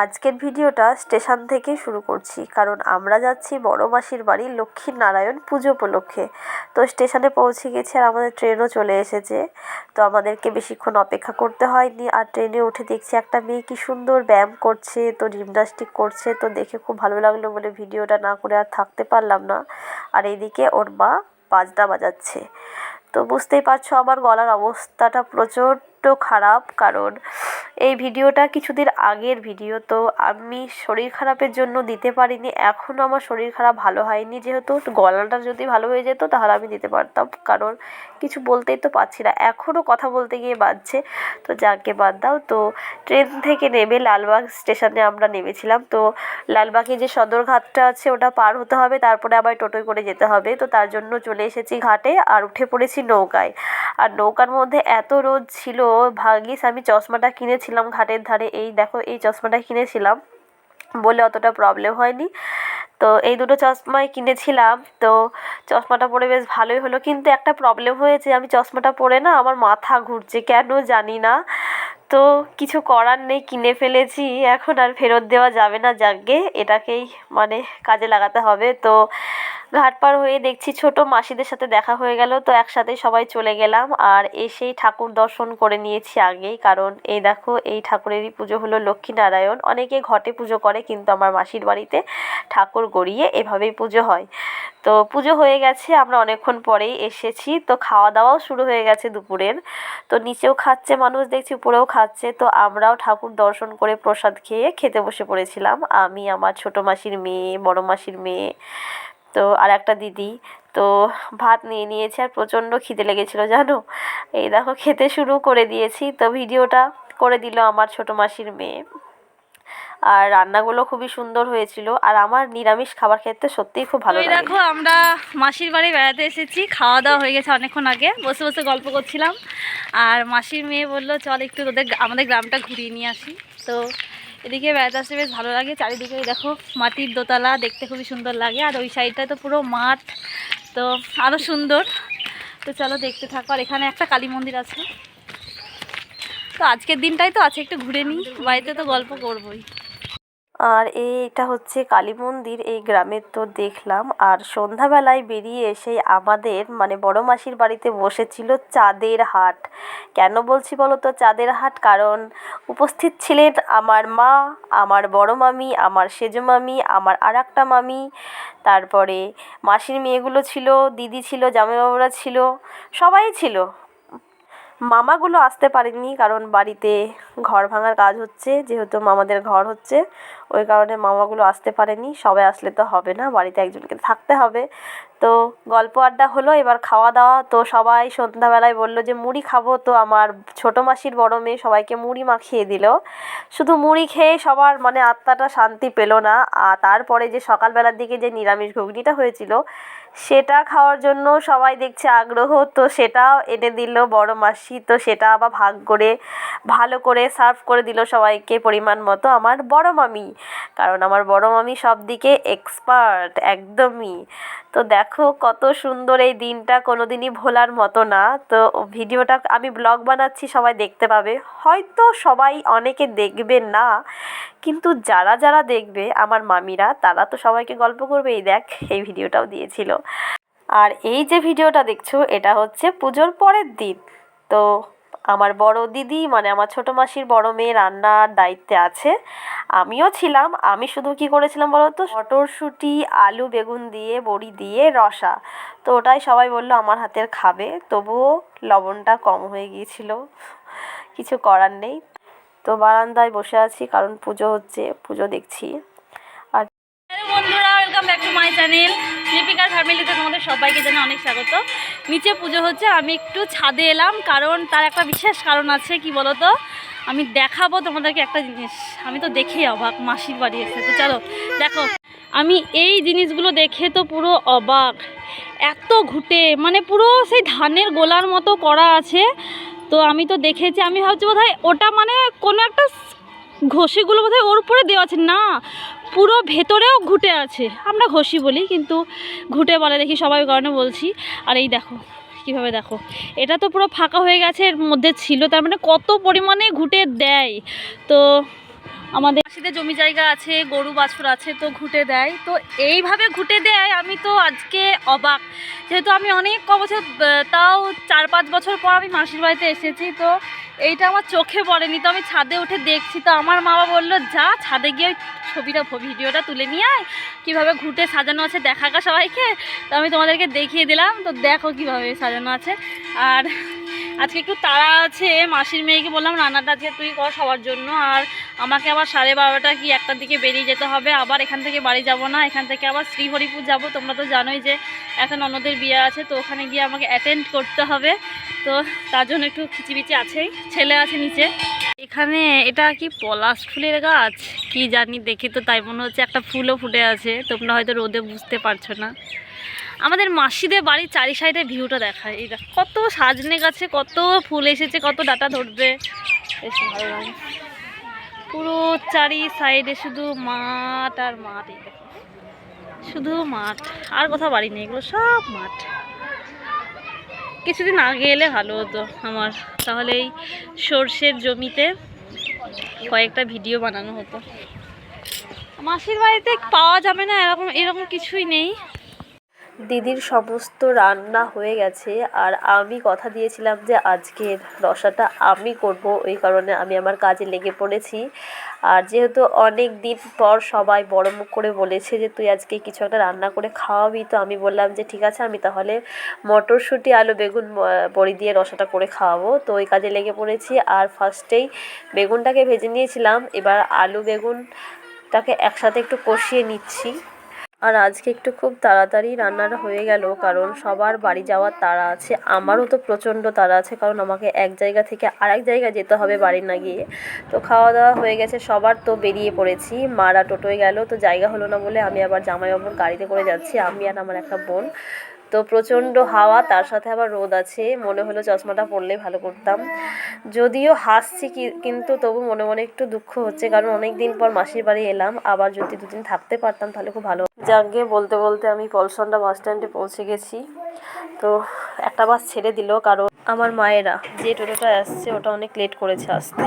আজকের ভিডিওটা স্টেশন থেকেই শুরু করছি, কারণ আমরা যাচ্ছি বড় মাসির বাড়ি লক্ষ্মীনারায়ণ পুজো উপলক্ষে। তো স্টেশনে পৌঁছে গেছি আর আমাদের ট্রেনও চলে এসেছে। তো আমাদেরকে বেশিক্ষণ অপেক্ষা করতে হয়নি। আর ট্রেনে উঠে দেখছি একটা মেয়ে কি সুন্দর ব্যায়াম করছে, তো জিমনাস্টিক করছে। তো দেখে খুব ভালো লাগলো বলে ভিডিওটা না করে আর থাকতে পারলাম না। আর এইদিকে ওর মা বাজনা বাজাচ্ছে। তো বুঝতেই পারছো আমার গলার অবস্থাটা প্রচণ্ড খারাপ, কারণ এই ভিডিওটা কিছুদিন আগের ভিডিও। তো আমি শরীর খারাপের জন্য দিতে পারিনি। এখনও আমার শরীর খারাপ ভালো হয়নি, যেহেতু গলাটা যদি ভালো হয়ে যেত তাহলে আমি দিতে পারতাম, কারণ কিছু বলতেই তো পারছি না, এখনও কথা বলতে গিয়ে বাজছে। তো যাকে বাদ দাও। তো ট্রেন থেকে নেমে লালবাগ স্টেশনে আমরা নেমেছিলাম। তো লালবাগে যে সদরঘাটটা আছে ওটা পার হতে হবে, তারপরে আবার টোটোয় করে যেতে হবে। তো তার জন্য চলে এসেছি ঘাটে আর উঠে পড়েছি নৌকায়। আর নৌকার মধ্যে এত রোদ ছিল, ভাগ্যিস আমি চশমাটা কিনেছিলাম ঘাটের ধারে। এই দেখো, এই চশমাটা কিনেছিলাম বলে অতটা প্রবলেম হয়নি। তো এই দুটো চশমাই কিনেছিলাম। তো চশমাটা পরে বেশ ভালোই হলো, কিন্তু একটা প্রবলেম হয়েছে, আমি চশমাটা পরে না আমার মাথা ঘুরছে, কেন জানি না। তো কিছু করার নেই, কিনে ফেলেছি, এখন আর ফেরত দেওয়া যাবে না। যাকগে, এটাকেই মানে কাজে লাগাতে হবে। তো ঘাট পার হয়ে দেখছি ছোট মাসিদের সাথে দেখা হয়ে গেল। তো একসাথে সবাই চলে গেলাম আর এসেই ঠাকুর দর্শন করে নিয়েছি আগেই, কারণ এই দেখো এই ঠাকুরেরই পুজো হলো লক্ষ্মীনারায়ণ। অনেকে ঘটে পুজো করে, কিন্তু আমার মাসির বাড়িতে ঠাকুর গড়িয়ে এভাবেই পুজো হয়। তো পুজো হয়ে গেছে, আমরা অনেকক্ষণ পরেই এসেছি। তো খাওয়া দাওয়াও শুরু হয়ে গেছে দুপুরের। তো নিচেও খাচ্ছে মানুষ দেখছি, উপরেও খাচ্ছে। তো আমরাও ঠাকুর দর্শন করে প্রসাদ খেয়ে খেতে বসে পড়েছিলাম, আমি, আমার ছোটো মাসির মেয়ে, বড় মাসির মেয়ে, তো আর একটা দিদি। তো ভাত নিয়ে নিয়েছি আর প্রচণ্ড খিদে লেগেছিলো জানো। এই দেখো খেতে শুরু করে দিয়েছি। তো ভিডিওটা করে দিল আমার ছোটো মাসির মেয়ে। আর রান্নাগুলো খুবই সুন্দর হয়েছিল, আর আমার নিরামিষ খাবার খেতে সত্যিই খুব ভালো লাগে। দেখো আমরা মাসির বাড়ি বেড়াতে এসেছি, খাওয়া দাওয়া হয়ে গেছে অনেকক্ষণ আগে, বসে বসে গল্প করছিলাম। আর মাসির মেয়ে বললো চল একটু আমাদের গ্রামটা ঘুরিয়ে নিয়ে আসি। তো এদিকে বেড়াতে আসতে বেশ ভালো লাগে। চারিদিকে দেখো মাটির দোতলা, দেখতে খুবই সুন্দর লাগে। আর ওই সাইডটা তো পুরো মাঠ, তো আরও সুন্দর। তো চলো দেখতে থাকো। আর এখানে একটা কালী মন্দির আছে। তো আজকের দিনটাই তো আছে, একটু ঘুরে নিই, বাড়িতে তো গল্প করবোই। আর এইটা হচ্ছে কালী মন্দির এই গ্রামের। তো দেখলাম, আর সন্ধ্যাবেলায় বেরিয়ে এসে আমাদের মানে বড় মাসির বাড়িতে বসেছিল চাঁদের হাট। কেন বলছি বলো তো চাঁদের হাট, কারণ উপস্থিত ছিলেন আমার মা, আমার বড় মামি, আমার সেজো মামি, আমার আর একটা মামি, তারপরে মাসির মেয়েগুলো ছিল, দিদি ছিল, জামাইবাবুরা ছিল, সবাই ছিল। মামাগুলো আসতে পারেনি, কারণ বাড়িতে ঘর ভাঙার কাজ হচ্ছে, যেহেতু মামাদের ঘর হচ্ছে, ওই কারণে মামাগুলো আসতে পারেনি। সবাই আসলে তো হবে না, বাড়িতে একজনকে থাকতে হবে। তো গল্প আড্ডা হলো, এবার খাওয়া দাওয়া। তো সবাই সন্ধ্যাবেলায় বললো যে মুড়ি খাবো। তো আমার ছোটো মাসির বড় মেয়ে সবাইকে মুড়ি মাখিয়ে দিল। শুধু মুড়ি খেয়ে সবার মানে আত্মাটা শান্তি পেল না। আর তারপরে যে সকালবেলার দিকে যে নিরামিষ ঘুগনিটা হয়েছিল সেটা খাওয়ার জন্য সবাই দেখছে আগ্রহ। তো সেটাও এনে দিল বড় মাসি। তো সেটা আবার ভাগ করে ভালো করে সার্ভ করে দিল সবাইকে পরিমাণ মতো আমার বড় মামি, কারণ আমার বড় মামি সব দিকে এক্সপার্ট একদমই। তো দেখো কত সুন্দর এই দিনটা, কোনো দিনই ভোলার মতো না। তো ভিডিওটা আমি ব্লগ বানাচ্ছি, সবাই দেখতে পাবে, হয়তো সবাই অনেকে দেখবে না, কিন্তু যারা যারা দেখবে আমার মামিরা, তারা তো সবাইকে গল্প করবে। এই দেখ, এই ভিডিওটাও দিয়েছিল। আর এই যে ভিডিওটা দেখছো এটা হচ্ছে পুজোর পরের দিন। তো আমার বড় দিদি মানে আমার ছোটো মাসির বড় মেয়ে রান্নার দায়িত্বে আছে, আমিও ছিলাম। আমি শুধু কি করেছিলাম বলো তো, মটরশুঁটি, আলু, বেগুন দিয়ে বড়ি দিয়ে রসা। তো ওটাই সবাই বললো আমার হাতের খাবে, তবুও লবণটা কম হয়ে গিয়েছিল, কিছু করার নেই। তো বারান্দায় বসে আছি, কারণ পুজো হচ্ছে, পুজো দেখছি। আর বন্ধুরা, welcome back to my channel লিপিকার ফ্যামিলিতে তোমাদের সবাইকে জানাই অনেক স্বাগত। নিচে পুজো হচ্ছে, আমি একটু ছাদে এলাম, কারণ তার একটা বিশেষ কারণ আছে। কি বলো তো, আমি দেখাবো তোমাদেরকে একটা জিনিস। আমি তো দেখেই অবাক, মাসির বাড়ি এসে। তো চলো দেখো, আমি এই জিনিসগুলো দেখে তো পুরো অবাক। এত ঘুটে, মানে পুরো সেই ধানের গোলার মতো করা আছে। তো আমি তো দেখেছি, আমি ভাবছি বোধহয় ওটা মানে কোনো একটা ঘষিগুলো বোধহয় ওর উপরে দেওয়া আছে, না পুরো ভেতরেও ঘুটে আছে। আমরা ঘষি বলি, কিন্তু ঘুটে বলে দেখি সবাই, কারণে বলছি। আর এই দেখো কীভাবে, দেখো এটা তো পুরো ফাঁকা হয়ে গেছে, এর মধ্যে ছিল, তার মানে কত পরিমাণে ঘুটে দেয়। তো আমাদের মাসিদের জমি জায়গা আছে, গরু বাছুর আছে, তো ঘুঁটে দেয়। তো এইভাবে ঘুঁটে দেয়, আমি তো আজকে অবাক। যেহেতু আমি অনেক বছর, তাও 4-5 বছর পর আমি মাসির বাড়িতে এসেছি, তো এইটা আমার চোখে পড়েনি। তো আমি ছাদে উঠে দেখছি, তো আমার মা বললো যা ছাদে গিয়ে ওই ভিডিওটা তুলে নিয়ে আয়, কীভাবে ঘুঁটে সাজানো আছে দেখাকা সবাইকে। তো আমি তোমাদেরকে দেখিয়ে দিলাম, তো দেখো কীভাবে সাজানো আছে। আর আজকে একটু তাড়া আছে, মাসির মেয়েকে বললাম রান্নাটা আজকে তুই কর সবার জন্য। আর আমাকে আবার 12:30 কি 1টার দিকে বেরিয়ে যেতে হবে। আবার এখান থেকে বাড়ি যাব না, এখান থেকে আবার শ্রীহরিপুর যাব। তোমরা তো জানোই যে এখন অন্যদের বিয়ে আছে, তো ওখানে গিয়ে আমাকে অ্যাটেন্ড করতে হবে। তো তার জন্য একটু খিচিবিচি আছেই, ছেলে আছে নিচে। এখানে এটা কি পলাশ ফুলের গাছ কি জানি, দেখে তো তাই মনে হচ্ছে। একটা ফুলও ফুটে আছে, তোমরা হয়তো রোদে বুঝতে পারছো না। আমাদের মাসিদের বাড়ির চারি সাইডে ভিউটা দেখায়। এই দেখ কত সাজনে গাছে কত ফুল এসেছে, কত ডাটা ধরবে, বেশ ভালো লাগে। পুরো চারি সাইডে শুধু মাঠ আর মাঠ, এই দেখো শুধু মাঠ, আর কোথাও বাড়ি নেই, এগুলো সব মাঠ। কিছুদিন আগে এলে ভালো হতো আমার, তাহলে এই সর্ষের জমিতে কয়েকটা ভিডিও বানানো হতো। মাসির বাড়িতে পাওয়া যাবে না এরকম কিছুই নেই। দিদির সমস্ত রান্না হয়ে গেছে, আর আমি কথা দিয়েছিলাম যে আজকের রসাটা আমি করব, ওই কারণে আমি আমার কাজে লেগে পড়েছি। আর যেহেতু অনেক দিন পর সবাই বড় মুখ করে বলেছে যে তুই আজকে কিছু একটা রান্না করে খাওয়াবি, তো আমি বললাম যে ঠিক আছে, আমি তাহলে মটরশুঁটি আলু বেগুন বড়ি দিয়ে রসাটা করে খাওয়াবো। তো ওই কাজে লেগে পড়েছি। আর ফার্স্টেই বেগুনটাকে ভেজে নিয়েছিলাম, এবার আলু বেগুনটাকে একসাথে একটু কষিয়ে নিচ্ছি। আর আজকে একটু খুব তাড়াতাড়ি রান্নাটা হয়ে গেল, কারণ সবার বাড়ি যাওয়ার তাড়া আছে, আমারও তো প্রচণ্ড তাড়া আছে, কারণ আমাকে এক জায়গা থেকে আরেক জায়গায় যেতে হবে বাড়ি না গিয়ে। তো খাওয়া দাওয়া হয়ে গেছে সবার, তো বেরিয়ে পড়েছি। মারা টোটোয় গেল, তো জায়গা হলো না বলে আমি আবার জামাইবাবুর গাড়িতে করে যাচ্ছি, আমি আর আমার একটা বোন। তো প্রচণ্ড হাওয়া, তার সাথে আবার রোদ আছে, মনে হলো চশমাটা পরলেই ভালো করতাম। যদিও হাসছি কিন্তু তবু মনে মনে একটু দুঃখ হচ্ছে, কারণ অনেক দিন পর মাসির বাড়ি এলাম, আবার যদি 2 দিন থাকতে পারতাম তাহলে খুব ভালো। যাকে বলতে বলতে আমি পলসন্ডা বাস স্ট্যান্ডে পৌঁছে গেছি। তো একটা বাস ছেড়ে দিল, কারণ আমার মায়েরা যে টোটোটা আসছে ওটা অনেক লেট করেছে আসতে।